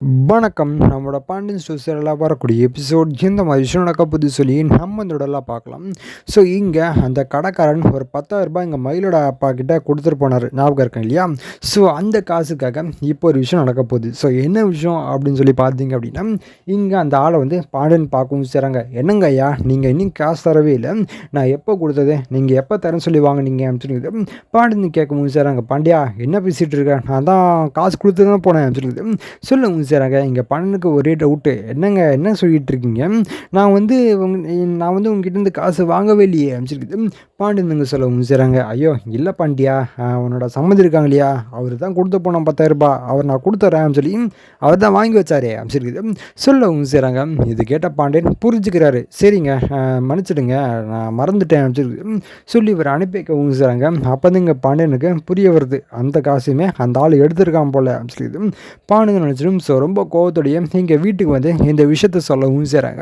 வணக்கம். நம்மளோட பாண்டியன் ஸ்டோர்ஸ்ல வரக்கூடிய எபிசோட் இந்த மாதிரி விஷயம் நடக்க போகுது சொல்லி நம்ம இந்த இடம்லாம் பார்க்கலாம். ஸோ இங்கே அந்த கடைக்காரன் ஒரு 10,000 இங்கே மயிலோட அப்பா கிட்ட கொடுத்துட்டு போனார், ஞாபகம் இருக்கேன் இல்லையா? ஸோ அந்த காசுக்காக இப்போ ஒரு விஷயம் நடக்க போகுது. ஸோ என்ன விஷயம் அப்படின்னு சொல்லி பார்த்தீங்க அப்படின்னா, இங்கே அந்த ஆளை வந்து பாண்டியன் பார்க்கவும் செய்கிறாங்க. என்னங்க ஐயா, நீங்கள் இன்னும் காசு தரவே இல்லை, நான் எப்போ கொடுத்தது, நீங்கள் எப்போ தரேன்னு சொல்லி வாங்கினீங்க அப்படின்னு சொல்லி பாண்டியன் கேட்கவும் செய்கிறாங்க. பாண்டியா, என்ன பேசிகிட்டு இருக்கேன், நான் தான் காசு கொடுத்து தான் போனேன் அப்படின்னு சொல்லி சொல்லுங்க செய்கிறாங்க. இங்கே பண்ணனுக்கு ஒரே டவுட்டு, என்னங்க என்ன சொல்லிகிட்டு இருக்கீங்க, நான் வந்து உங்ககிட்ட காசு வாங்கவே இல்லையே அப்படின்னு சொல்லி பாண்டியனுங்க சொல்லவும் செய்கிறாங்க. ஐயோ இல்லை பாண்டியா, அவனோட சம்மந்தி இருக்காங்க இல்லையா, அவர் தான் கொடுத்து போனோம் 10,000, அவர் நான் கொடுத்துட்றேன் சொல்லி அவர் தான் வாங்கி வச்சாரே அப்படின்னு சொல்லி சொல்லவும் செய்கிறாங்க. இது கேட்ட பாண்டியன் புரிஞ்சுக்கிறாரு. சரிங்க, மன்னிச்சிடுங்க, நான் மறந்துட்டேன் அப்படின்னு சொல்லி இவர் அனுப்பி வைக்கவும் செய்கிறாங்க. அப்போ தான் இங்கே பாண்டியனுக்கு புரிய வருது, அந்த காசுமே அந்த ஆள் எடுத்திருக்கான் போல அப்படின்னு சொல்லி பாண்டியன் நினச்சிடும். ஸோ ரொம்ப கோவத்தோடைய இங்கே வீட்டுக்கு வந்து இந்த விஷயத்த சொல்லவும் செய்கிறாங்க.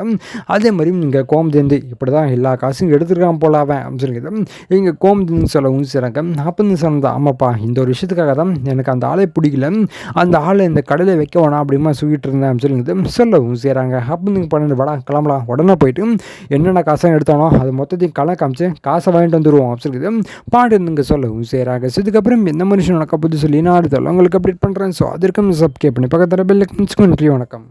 அதே மாதிரி இங்கே கோமதேந்து இப்படி தான் எல்லா காசும் எடுத்துருக்கான் போல அவன் அப்படின்னு சொல்லி இங்கே கோமதேந்து சொல்லவும் செய்கிறாங்க. அப்போ சொன்னதா, ஆமாப்பா, இந்த ஒரு விஷயத்துக்காக தான் எனக்கு அந்த ஆளை பிடிக்கல, அந்த ஆளை இந்த கடையில் வைக்க வேணாம் அப்படிமா சொல்லிட்டு இருந்தேன் அப்படின்னு சொல்லவும் செய்கிறாங்க. அப்போ நீங்கள் பண்ணிட்டு வடா கிளம்பலாம், உடனே போயிட்டு என்னென்ன காசை எடுத்தானோ அது மொத்தத்தையும் கணக்கு காமிச்சு காசை வாங்கிட்டு வந்துடுவோம் அப்படின்னு சொல்லி பாண்டியனுங்க சொல்லவும் செய்கிறாங்க. ஸோ இதுக்கப்புறம் எந்த மனுஷன் நடக்க போது சொல்லி நான் அடுத்த உங்களுக்கு அப்டேட் பண்ணுறேன். ஸோ அதற்கும் சப்ஸ்கிரைப் பண்ணி பக்கத்தில் பெல் ஐக்கன். நன்றி, வணக்கம்.